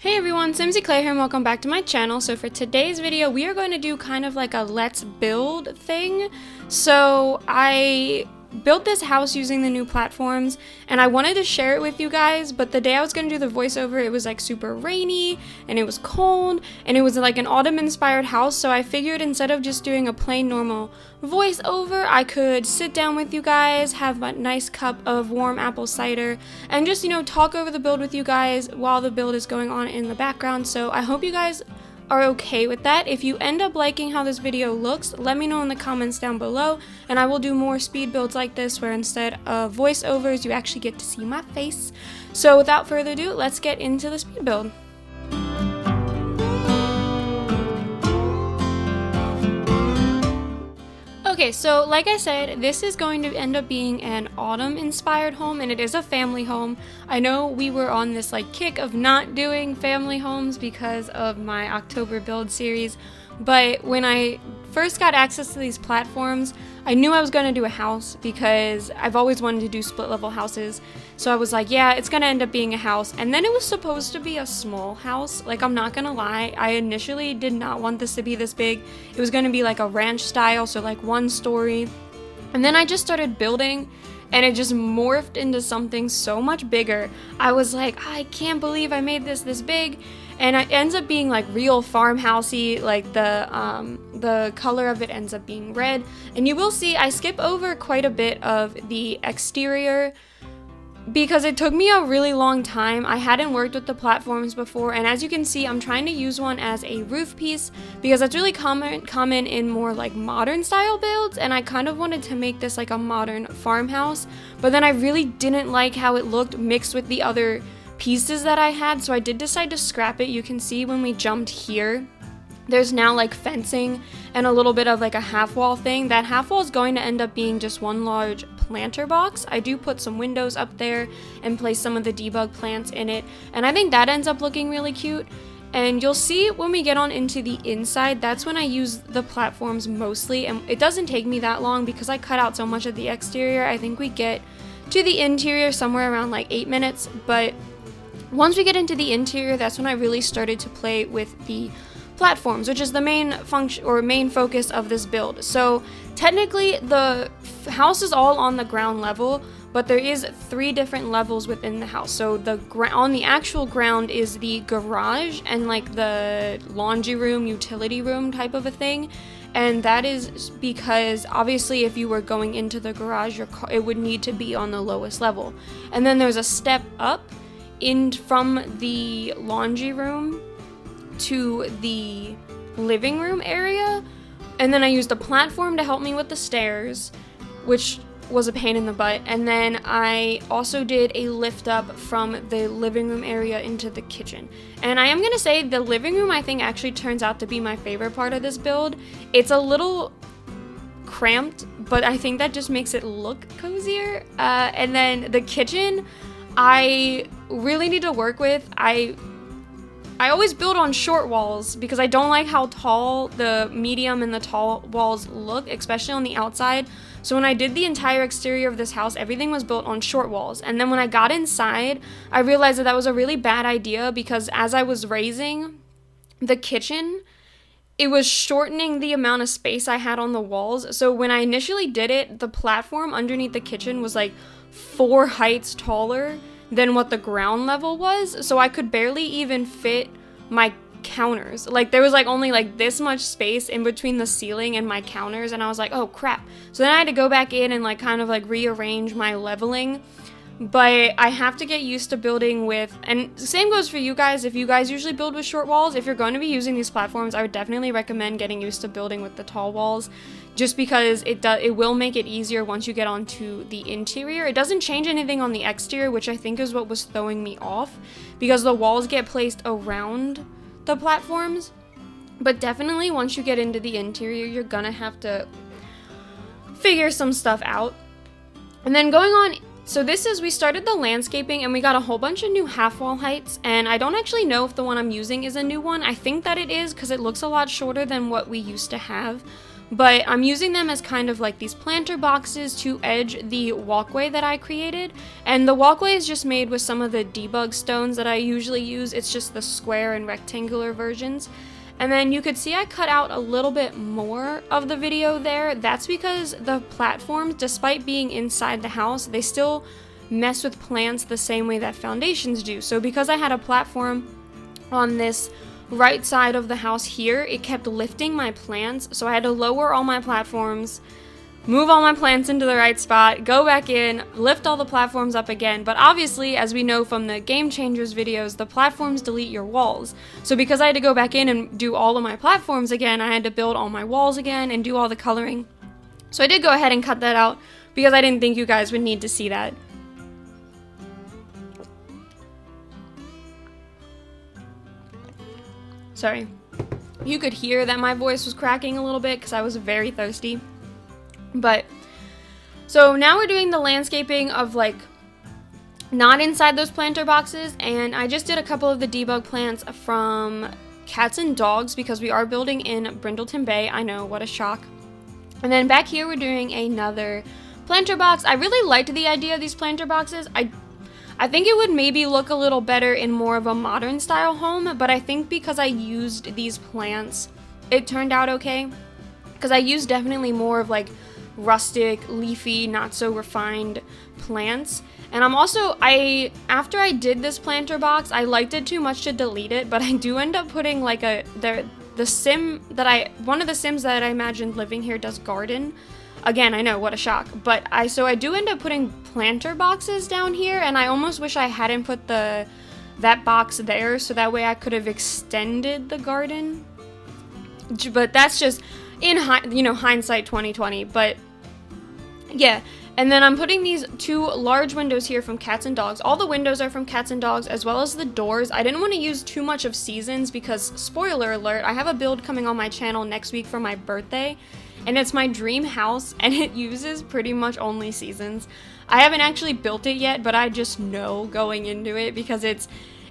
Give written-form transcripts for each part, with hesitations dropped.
Hey everyone, SimsEclaire here and welcome back to my channel. So for today's video, we are going to do kind of like a let's build thing. So I built this house using the new platforms and I wanted to share it with you guys, but the day I was going to do the voiceover, it was like super rainy and it was cold and it was like an autumn inspired house. So I figured instead of just doing a plain normal voiceover, I could sit down with you guys, have a nice cup of warm apple cider and just, talk over the build with you guys while the build is going on in the background. So I hope you guys are okay with that. If you end up liking how this video looks, let me know in the comments down below and I will do more speed builds like this where instead of voiceovers you actually get to see my face. So without further ado, let's get into the speed build. Okay, so like I said, this is going to end up being an autumn inspired home and it is a family home. I know we were on this kick of not doing family homes because of my October build series, but when I first got access to these platforms, I knew I was going to do a house because I've always wanted to do split level houses. So I was like, yeah, it's going to end up being a house. And then it was supposed to be a small house. I'm not going to lie. I initially did not want this to be this big. It was going to be like a ranch style, so like one story. And then I just started building and it just morphed into something so much bigger. I was like, I can't believe I made this big. And it ends up being like real farmhousey, like the color of it ends up being red. And you will see I skip over quite a bit of the exterior because it took me a really long time. I hadn't worked with the platforms before, and as you can see, I'm trying to use one as a roof piece because that's really common in more like modern style builds, and I kind of wanted to make this like a modern farmhouse, but then I really didn't like how it looked mixed with the other pieces that I had, so I did decide to scrap it. You can see when we jumped here, there's now like fencing and a little bit of like a half wall thing. That half wall is going to end up being just one large planter box. I do put some windows up there and place some of the debug plants in it, and I think that ends up looking really cute. And you'll see when we get on into the inside, that's when I use the platforms mostly, and it doesn't take me that long because I cut out so much of the exterior. I think we get to the interior somewhere around like 8 minutes, but once we get into the interior, that's when I really started to play with the platforms, which is the main function or main focus of this build. So technically the house is all on the ground level, but there is 3 different levels within the house. So on the actual ground is the garage and like the laundry room, utility room type of a thing. And that is because obviously if you were going into the garage, it would need to be on the lowest level. And then there's a step up from the laundry room to the living room area, and then I used a platform to help me with the stairs, which was a pain in the butt, and then I also did a lift up from the living room area into the kitchen. And I am gonna say the living room I think actually turns out to be my favorite part of this build. It's a little cramped, but I think that just makes it look cozier. And then the kitchen I really need to work with. I always build on short walls because I don't like how tall the medium and the tall walls look, especially on the outside. So when I did the entire exterior of this house, everything was built on short walls. And then when I got inside, I realized that was a really bad idea because as I was raising the kitchen, it was shortening the amount of space I had on the walls. So when I initially did it, the platform underneath the kitchen was like 4 heights taller than what the ground level was, so I could barely even fit my counters. Like there was like only like this much space in between the ceiling and my counters, and I was like, oh crap. So then I had to go back in and like kind of like rearrange my leveling. But I have to get used to building with, and same goes for you guys, if you guys usually build with short walls, if you're going to be using these platforms, I would definitely recommend getting used to building with the tall walls, just because it will make it easier once you get onto the interior. It doesn't change anything on the exterior, which I think is what was throwing me off, because the walls get placed around the platforms, but definitely once you get into the interior, you're gonna have to figure some stuff out. And then going on, so we started the landscaping and we got a whole bunch of new half wall heights, and I don't actually know if the one I'm using is a new one. I think that it is because it looks a lot shorter than what we used to have, but I'm using them as kind of like these planter boxes to edge the walkway that I created. And the walkway is just made with some of the debug stones that I usually use. It's just the square and rectangular versions. And then you could see I cut out a little bit more of the video there. That's because the platforms, despite being inside the house, they still mess with plants the same way that foundations do. So because I had a platform on this right side of the house here, it kept lifting my plants. So I had to lower all my platforms, move all my plants into the right spot, go back in, lift all the platforms up again. But obviously, as we know from the Game Changers videos, the platforms delete your walls. So because I had to go back in and do all of my platforms again, I had to build all my walls again and do all the coloring. So I did go ahead and cut that out because I didn't think you guys would need to see that. Sorry. You could hear that my voice was cracking a little bit because I was very thirsty. But, so now we're doing the landscaping of like, not inside those planter boxes, and I just did a couple of the debug plants from Cats and Dogs because we are building in Brindleton Bay. I know, what a shock. And then back here we're doing another planter box. I really liked the idea of these planter boxes. I think it would maybe look a little better in more of a modern style home, but I think because I used these plants, it turned out okay. Because I used definitely more of like rustic, leafy, not so refined plants. And I'm also, after I did this planter box, I liked it too much to delete it, but I do end up putting like one of the Sims that I imagined living here does garden. Again, I know, what a shock, but I do end up putting planter boxes down here, and I almost wish I hadn't put that box there, so that way I could have extended the garden. But that's just in hindsight 2020. But yeah, and then I'm putting these two large windows here from Cats and Dogs. All the windows are from Cats and Dogs, as well as the doors. I didn't want to use too much of Seasons because, spoiler alert, I have a build coming on my channel next week for my birthday. And it's my dream house, and it uses pretty much only Seasons. I haven't actually built it yet, but I just know going into it because it's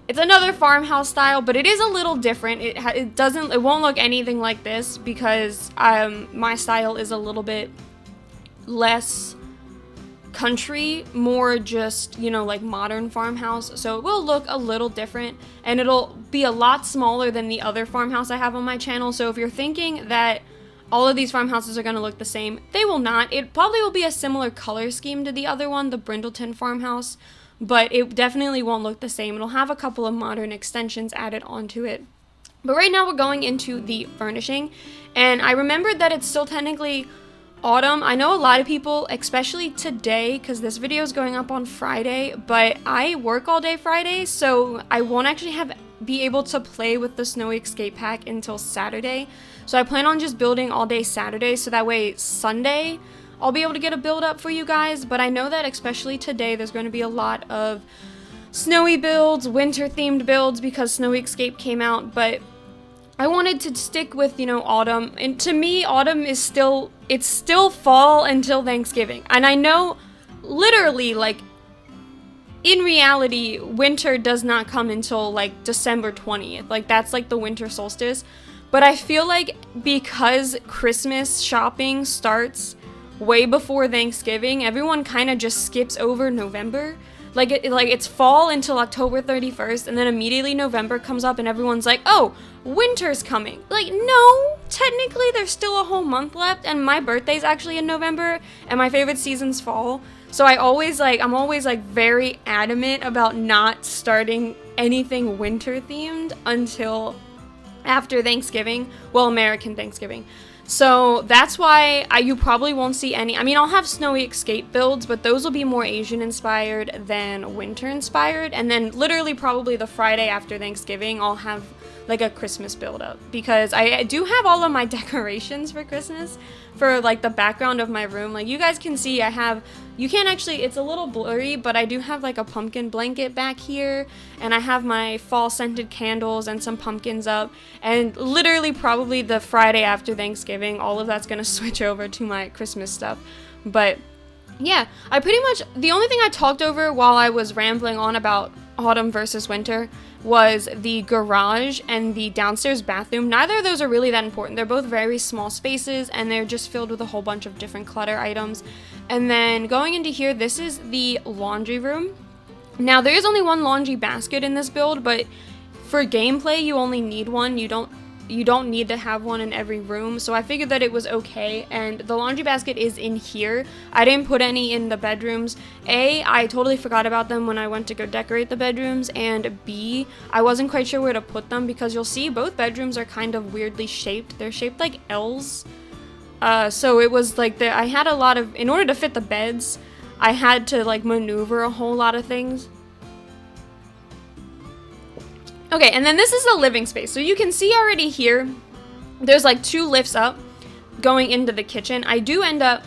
another farmhouse style, but it is a little different. It won't look anything like this because my style is a little bit less country, more just, like modern farmhouse. So it will look a little different, and it'll be a lot smaller than the other farmhouse I have on my channel. So if you're thinking that all of these farmhouses are going to look the same, they will not. It probably will be a similar color scheme to the other one, the Brindleton farmhouse, but it definitely won't look the same. It'll have a couple of modern extensions added onto it. But right now we're going into the furnishing, and I remembered that it's still technically autumn. I know a lot of people, especially today, because this video is going up on Friday, but I work all day Friday, so I won't actually be able to play with the Snowy Escape Pack until Saturday. So I plan on just building all day Saturday, so that way Sunday I'll be able to get a build up for you guys. But I know that especially today there's going to be a lot of snowy builds, winter themed builds, because Snowy Escape came out. But I wanted to stick with, autumn. And to me, autumn is still fall until Thanksgiving. And I know literally, like, in reality, winter does not come until like December 20th. Like, that's like the winter solstice. But I feel like because Christmas shopping starts way before Thanksgiving, everyone kind of just skips over November. Like, it's fall until October 31st, and then immediately November comes up and everyone's like, oh, winter's coming. Like, no, technically there's still a whole month left, and my birthday's actually in November, and my favorite season's fall. So I'm always very adamant about not starting anything winter themed until after Thanksgiving, well, American Thanksgiving. So that's why you probably won't see any. I mean, I'll have Snowy Escape builds, but those will be more Asian inspired than winter inspired. And then literally probably the Friday after Thanksgiving, I'll have like a Christmas build up, because I do have all of my decorations for Christmas for like the background of my room. Like, you guys can see you can't actually, it's a little blurry, but I do have like a pumpkin blanket back here, and I have my fall scented candles and some pumpkins up, and literally probably the Friday after Thanksgiving, all of that's gonna switch over to my Christmas stuff. But yeah, the only thing I talked over while I was rambling on about autumn versus winter was the garage and the downstairs bathroom. Neither of those are really that important. They're both very small spaces and they're just filled with a whole bunch of different clutter items. And then going into here, this is the laundry room. Now there is only one laundry basket in this build, but for gameplay you only need one. You don't need to have one in every room, so I figured that it was okay. And the laundry basket is in here. I didn't put any in the bedrooms. A, I totally forgot about them when I went to go decorate the bedrooms, and B, I wasn't quite sure where to put them because you'll see both bedrooms are kind of weirdly shaped. They're shaped like L's. So it was like I had a lot of, in order to fit the beds, I had to like maneuver a whole lot of things. Okay, and then this is the living space. So you can see already here, there's like 2 lifts up going into the kitchen. I do end up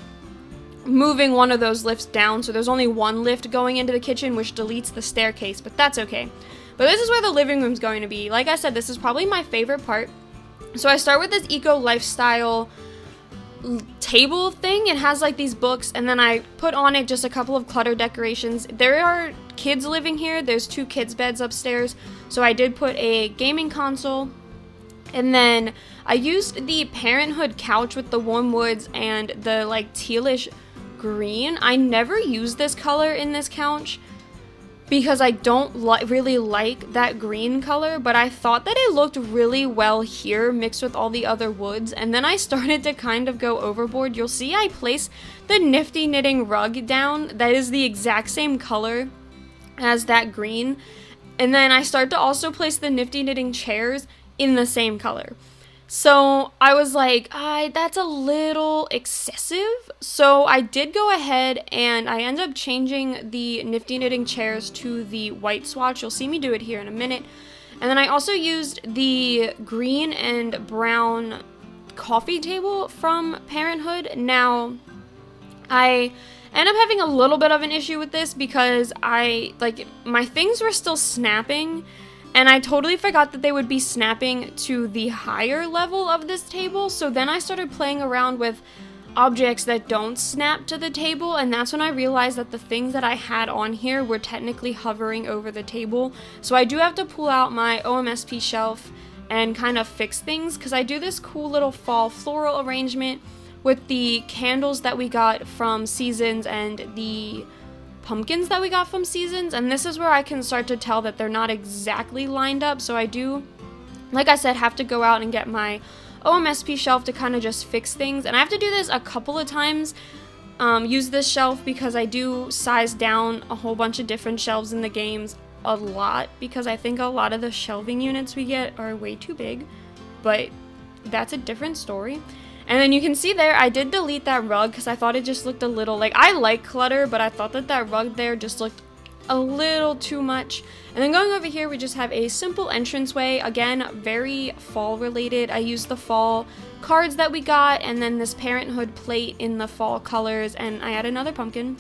moving one of those lifts down, so there's only 1 lift going into the kitchen, which deletes the staircase, but that's okay. But this is where the living room's going to be. Like I said, this is probably my favorite part. So I start with this eco lifestyle table thing. It has like these books, and then I put on it just a couple of clutter decorations. There are kids living here. There's 2 kids' beds upstairs, so I did put a gaming console, and then I used the Parenthood couch with the warm woods and the like tealish green. I never used this color in this couch because I don't really like that green color, but I thought that it looked really well here mixed with all the other woods, and then I started to kind of go overboard. You'll see I place the Nifty Knitting rug down that is the exact same color as that green, and then I start to also place the Nifty Knitting chairs in the same color. So I was like, that's a little excessive. So I did go ahead and I ended up changing the Nifty Knitting chairs to the white swatch. You'll see me do it here in a minute. And then I also used the green and brown coffee table from Parenthood. Now, I end up having a little bit of an issue with this because my things were still snapping, and I totally forgot that they would be snapping to the higher level of this table. So then I started playing around with objects that don't snap to the table, and that's when I realized that the things that I had on here were technically hovering over the table. So I do have to pull out my OMSP shelf and kind of fix things, because I do this cool little fall floral arrangement with the candles that we got from Seasons and the pumpkins that we got from Seasons, and this is where I can start to tell that they're not exactly lined up. So I do, like I said, have to go out and get my OMSP shelf to kind of just fix things, and I have to do this a couple of times, use this shelf because I do size down a whole bunch of different shelves in the games a lot, because I think a lot of the shelving units we get are way too big, but that's a different story. And then you can see there, I did delete that rug because I thought it just looked a little, I like clutter, but I thought that rug there just looked a little too much. And then going over here, we just have a simple entranceway, again, very fall related. I used the fall cards that we got, and then this Parenthood plate in the fall colors, and I had another pumpkin.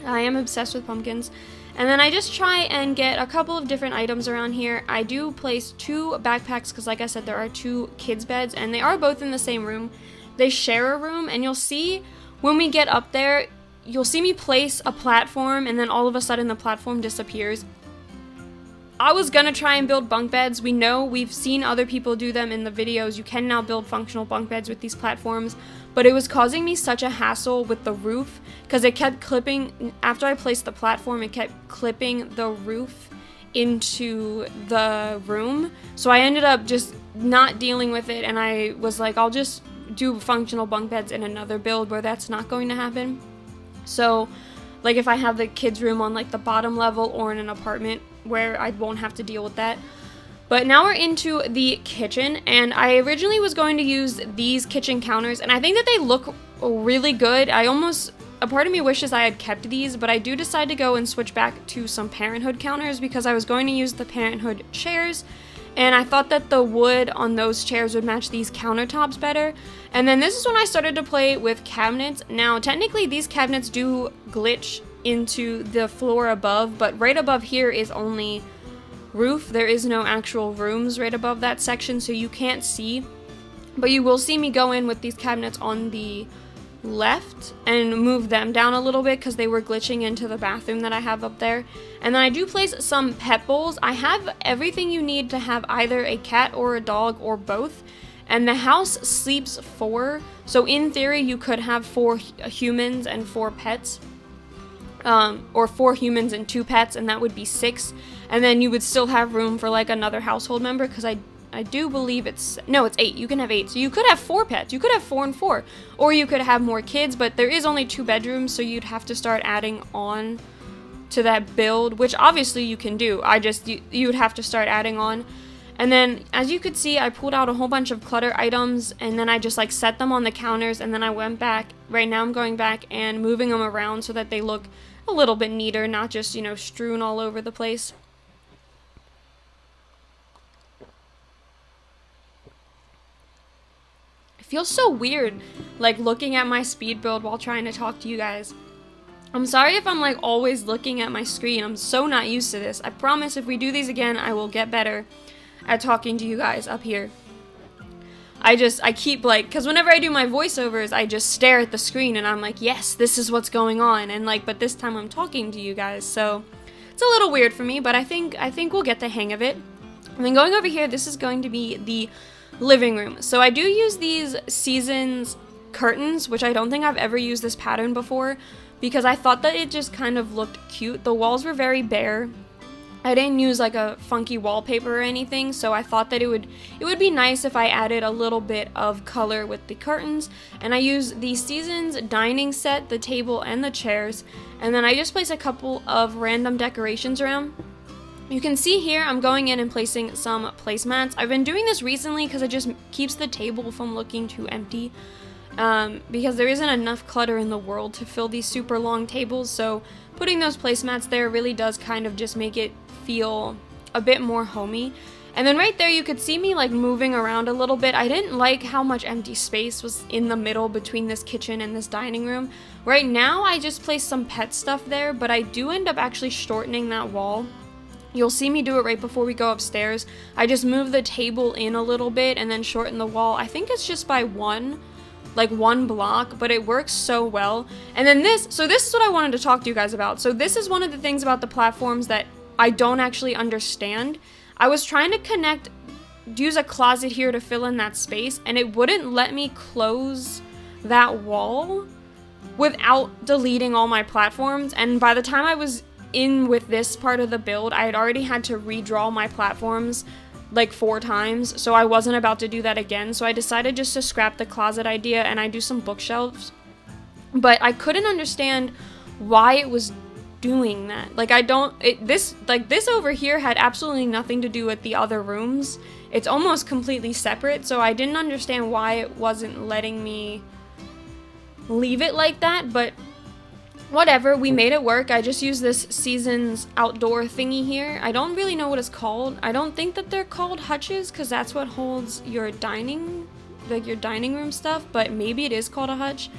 I am obsessed with pumpkins. And then I just try and get a couple of different items around here. I do place 2 backpacks because, like I said, there are 2 kids' beds, and they are both in the same room. They share a room, and you'll see when we get up there, you'll see me place a platform, and then all of a sudden the platform disappears. I was gonna try and build bunk beds. We've seen other people do them in the videos. You can now build functional bunk beds with these platforms, but it was causing me such a hassle with the roof because it kept clipping. After I placed the platform, it kept clipping the roof into the room. So I ended up just not dealing with it, and I was like, I'll just do functional bunk beds in another build where that's not going to happen. So if I have the kids' room on the bottom level or in an apartment where I won't have to deal with that. But now we're into the kitchen, and I originally was going to use these kitchen counters, and I think that they look really good. A part of me wishes I had kept these, but I do decide to go and switch back to some Parenthood counters because I was going to use the Parenthood chairs, and I thought that the wood on those chairs would match these countertops better. And then this is when I started to play with cabinets. Now, technically, these cabinets do glitch into the floor above, but right above here is only roof. There is no actual rooms right above that section, so you can't see. But you will see me go in with these cabinets on the left and move them down a little bit because they were glitching into the bathroom that I have up there. And then I do place some pet bowls. I have everything you need to have either a cat or a dog or both. And the house sleeps 4, so in theory you could have 4 humans and 4 pets. Or 4 humans and 2 pets, and that would be 6. And then you would still have room for like another household member, because I do believe it's 8. You can have 8. So you could have 4 pets. You could have 4 and 4. Or you could have more kids, but there is only 2 bedrooms, so you'd have to start adding on to that build, which obviously you can do. You would have to start adding on. And then, as you could see, I pulled out a whole bunch of clutter items, and then I just like set them on the counters, and then I went back. Right now I'm going back and moving them around so that they look a little bit neater, not just, strewn all over the place. It feels so weird, like, looking at my speed build while trying to talk to you guys. I'm sorry if I'm, like, always looking at my screen. I'm so not used to this. I promise if we do these again, I will get better at talking to you guys up here. I keep, like, because whenever I do my voiceovers, I just stare at the screen and I'm like, yes, this is what's going on. And, like, but this time I'm talking to you guys, so it's a little weird for me, but I think we'll get the hang of it. And then going over here, this is going to be the living room. So I do use these Seasons curtains, which I don't think I've ever used this pattern before, because I thought that it just kind of looked cute. The walls were very bare. I didn't use like a funky wallpaper or anything, so I thought that it would be nice if I added a little bit of color with the curtains. And I use the Seasons dining set, the table and the chairs, and then I just place a couple of random decorations around. You can see here I'm going in and placing some placemats. I've been doing this recently because it just keeps the table from looking too empty, because there isn't enough clutter in the world to fill these super long tables, so putting those placemats there really does kind of just make it feel a bit more homey. And then right there you could see me like moving around a little bit. I didn't like how much empty space was in the middle between this kitchen and this dining room. Right now I just placed some pet stuff there, but I do end up actually shortening that wall. You'll see me do it right before we go upstairs. I just move the table in a little bit and then shorten the wall. I think it's just by one block, but it works so well. And then this is what I wanted to talk to you guys about. So this is one of the things about the platforms that I don't actually understand. I was trying to use a closet here to fill in that space, and it wouldn't let me close that wall without deleting all my platforms. And by the time I was in with this part of the build, I had already had to redraw my platforms like 4 times, so I wasn't about to do that again. So I decided just to scrap the closet idea and I do some bookshelves. But I couldn't understand why it was doing that. Like this over here had absolutely nothing to do with the other rooms. It's almost completely separate, so I didn't understand why it wasn't letting me leave it like that, but whatever, we made it work. I just used this Seasons outdoor thingy here. I don't really know what it's called. I don't think that they're called hutches, because that's what holds your dining room stuff, but maybe it is called a hutch.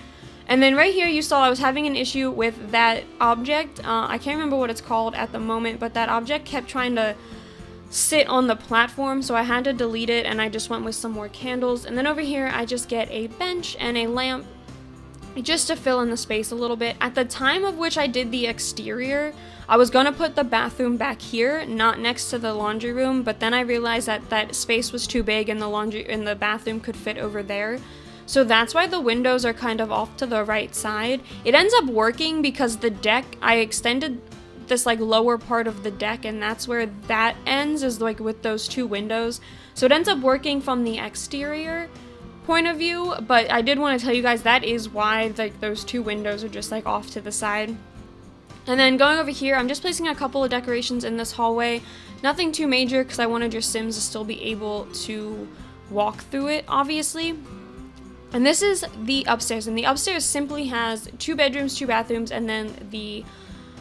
And then right here you saw I was having an issue with that object. I can't remember what it's called at the moment, but that object kept trying to sit on the platform, so I had to delete it, and I just went with some more candles. And then over here I just get a bench and a lamp just to fill in the space a little bit. At the time of which I did the exterior, I was gonna put the bathroom back here, not next to the laundry room, but then I realized that that space was too big and the bathroom could fit over there. So that's why the windows are kind of off to the right side. It ends up working because the deck, I extended this like lower part of the deck, and that's where that ends, is like with those 2 windows. So it ends up working from the exterior point of view, but I did want to tell you guys that is why like those 2 windows are just like off to the side. And then going over here, I'm just placing a couple of decorations in this hallway. Nothing too major, because I wanted your Sims to still be able to walk through it, obviously. And this is the upstairs, and the upstairs simply has 2 bedrooms, 2 bathrooms, and then the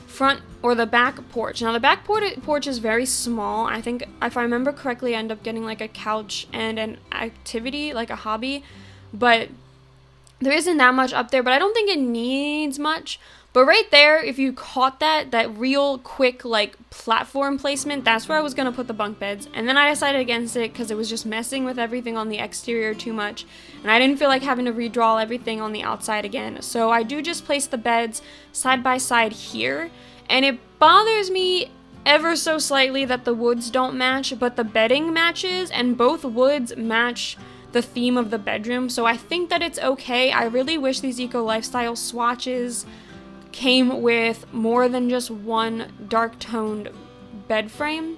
front or the back porch. Now the back porch is very small. I think if I remember correctly, I end up getting like a couch and an activity, like a hobby, but there isn't that much up there, but I don't think it needs much. But right there, if you caught that real quick, like, platform placement, that's where I was going to put the bunk beds. And then I decided against it because it was just messing with everything on the exterior too much. And I didn't feel like having to redraw everything on the outside again. So I do just place the beds side by side here. And it bothers me ever so slightly that the woods don't match, but the bedding matches, and both woods match the theme of the bedroom. So I think that it's okay. I really wish these eco lifestyle swatches came with more than just one dark toned bed frame,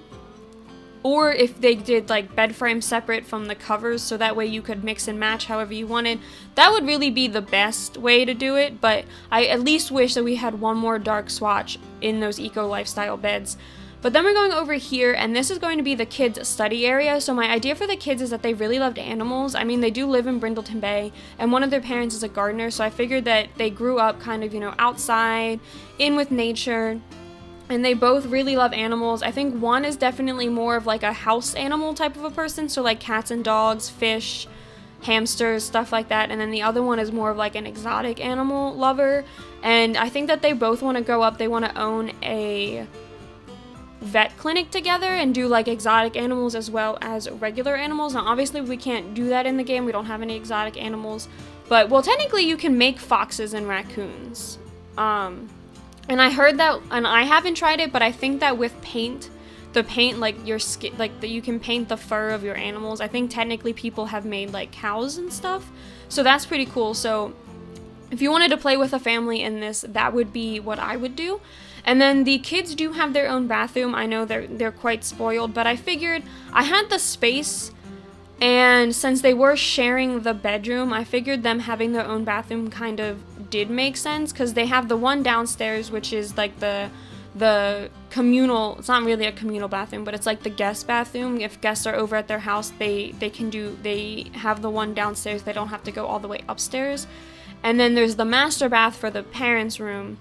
or if they did like bed frame separate from the covers so that way you could mix and match however you wanted. That would really be the best way to do it, but I at least wish that we had one more dark swatch in those eco lifestyle beds. But then we're going over here, and this is going to be the kids' study area. So my idea for the kids is that they really loved animals. I mean, they do live in Brindleton Bay, and one of their parents is a gardener, so I figured that they grew up kind of, you know, outside, in with nature, and they both really love animals. I think one is definitely more of like a house animal type of a person, so like cats and dogs, fish, hamsters, stuff like that, and then the other one is more of like an exotic animal lover. And I think that they both want to grow up, they want to own a vet clinic together and do like exotic animals as well as regular animals. Now obviously we can't do that in the game, we don't have any exotic animals, but well, technically you can make foxes and raccoons, and I heard that, and I haven't tried it, but I think that with paint, the paint, like your skin, like that you can paint the fur of your animals. I think technically people have made like cows and stuff, so that's pretty cool. So if you wanted to play with a family in this, that would be what I would do. And then the kids do have their own bathroom. I know they're quite spoiled, but I figured I had the space, and since they were sharing the bedroom, I figured them having their own bathroom kind of did make sense, because they have the one downstairs, which is like the communal, it's not really a communal bathroom, but it's like the guest bathroom. If guests are over at their house, they have the one downstairs, they don't have to go all the way upstairs. And then there's the master bath for the parents' room.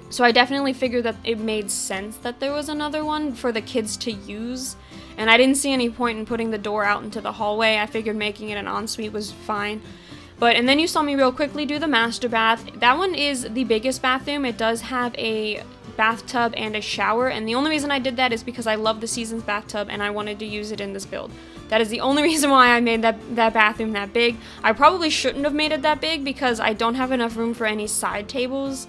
So I definitely figured that it made sense that there was another one for the kids to use. And I didn't see any point in putting the door out into the hallway. I figured making it an ensuite was fine. And then you saw me real quickly do the master bath. That one is the biggest bathroom. It does have a bathtub and a shower. And the only reason I did that is because I love the Seasons bathtub and I wanted to use it in this build. That is the only reason why I made that bathroom that big. I probably shouldn't have made it that big because I don't have enough room for any side tables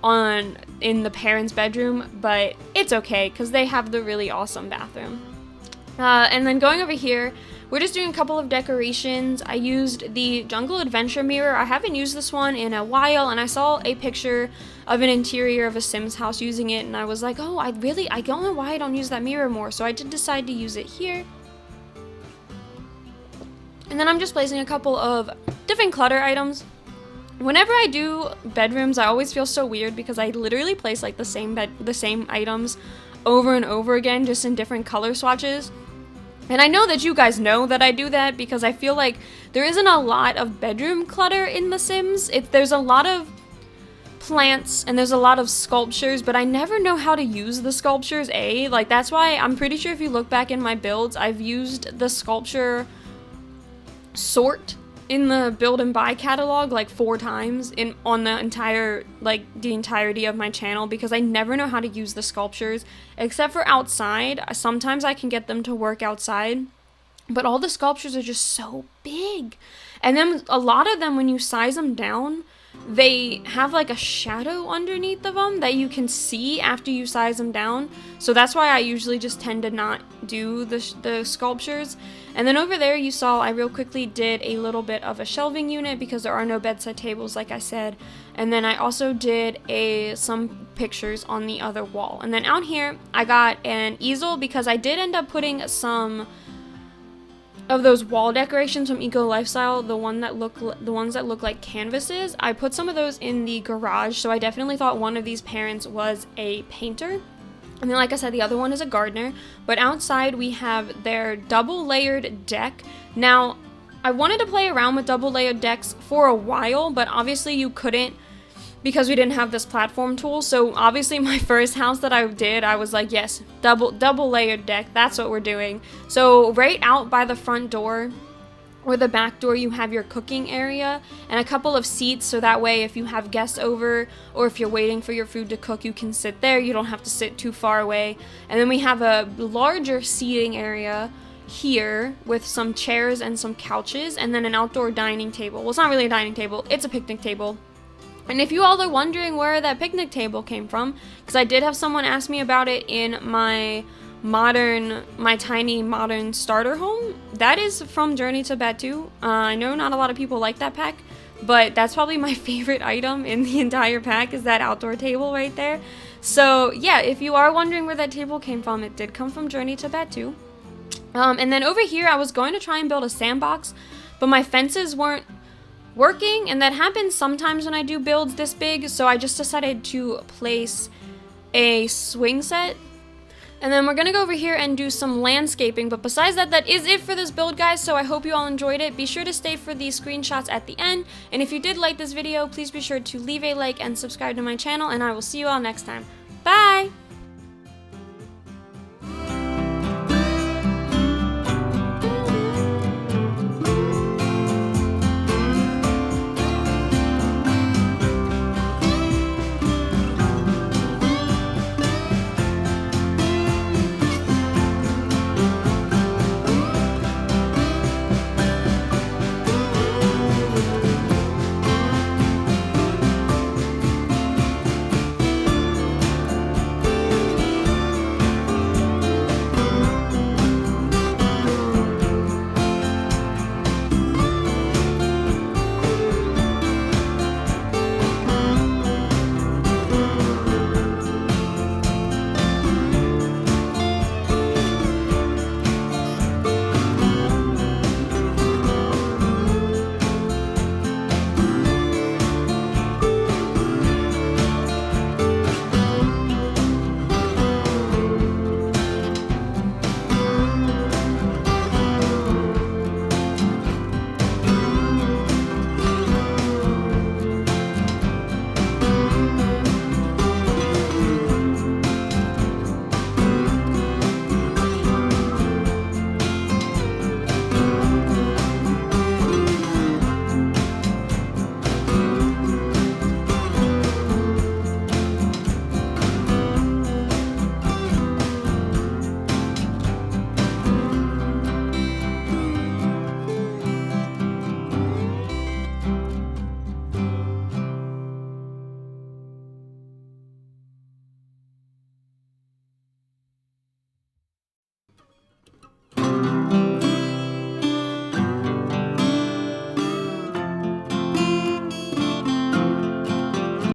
in the parents' bedroom, but it's okay because they have the really awesome bathroom. And then going over here, we're just doing a couple of decorations. I used the Jungle Adventure mirror. I haven't used this one in a while, and I saw a picture of an interior of a Sims house using it, and I was like, oh, I don't know why I don't use that mirror more, so I did decide to use it here. And then I'm just placing a couple of different clutter items. Whenever I do bedrooms, I always feel so weird because I literally place like the same items over and over again, just in different color swatches. And I know that you guys know that I do that because I feel like there isn't a lot of bedroom clutter in The Sims. There's a lot of plants and there's a lot of sculptures, but I never know how to use the sculptures, Like, that's why I'm pretty sure if you look back in my builds, I've used the sculpture sort in the build and buy catalog like 4 times on the entirety of my channel, because I never know how to use the sculptures except for outside. Sometimes I can get them to work outside, but all the sculptures are just so big. And then a lot of them, when you size them down, they have like a shadow underneath of them that you can see after you size them down. So that's why I usually just tend to not do the sculptures. And then over there you saw I real quickly did a little bit of a shelving unit because there are no bedside tables, like I said. And then I also did some pictures on the other wall. And then out here I got an easel because I did end up putting some of those wall decorations from Eco Lifestyle, the ones that look like canvases. I put some of those in the garage, so I definitely thought one of these parents was a painter. And then, like I said, the other one is a gardener. But outside we have their double layered deck. Now, I wanted to play around with double layered decks for a while, but obviously you couldn't because we didn't have this platform tool. So obviously my first house that I did, I was like, yes, double layered deck, that's what we're doing. So right out by the front door, or the back door you have your cooking area and a couple of seats, so that way if you have guests over or if you're waiting for your food to cook, you can sit there. You don't have to sit too far away. And then we have a larger seating area here with some chairs and some couches, and then an outdoor dining table. Well, it's not really a dining table, it's a picnic table. And if you all are wondering where that picnic table came from, because I did have someone ask me about it in my tiny modern starter home, that is from Journey to Batu. I know not a lot of people like that pack, but that's probably my favorite item in the entire pack, is that outdoor table right there. So yeah, if you are wondering where that table came from, it did come from Journey to Batu. And then over here, I was going to try and build a sandbox, but my fences weren't working, and that happens sometimes when I do builds this big, so I just decided to place a swing set. And then we're gonna go over here and do some landscaping, but besides that, that is it for this build, guys, so I hope you all enjoyed it. Be sure to stay for these screenshots at the end, and if you did like this video, please be sure to leave a like and subscribe to my channel, and I will see you all next time. Bye!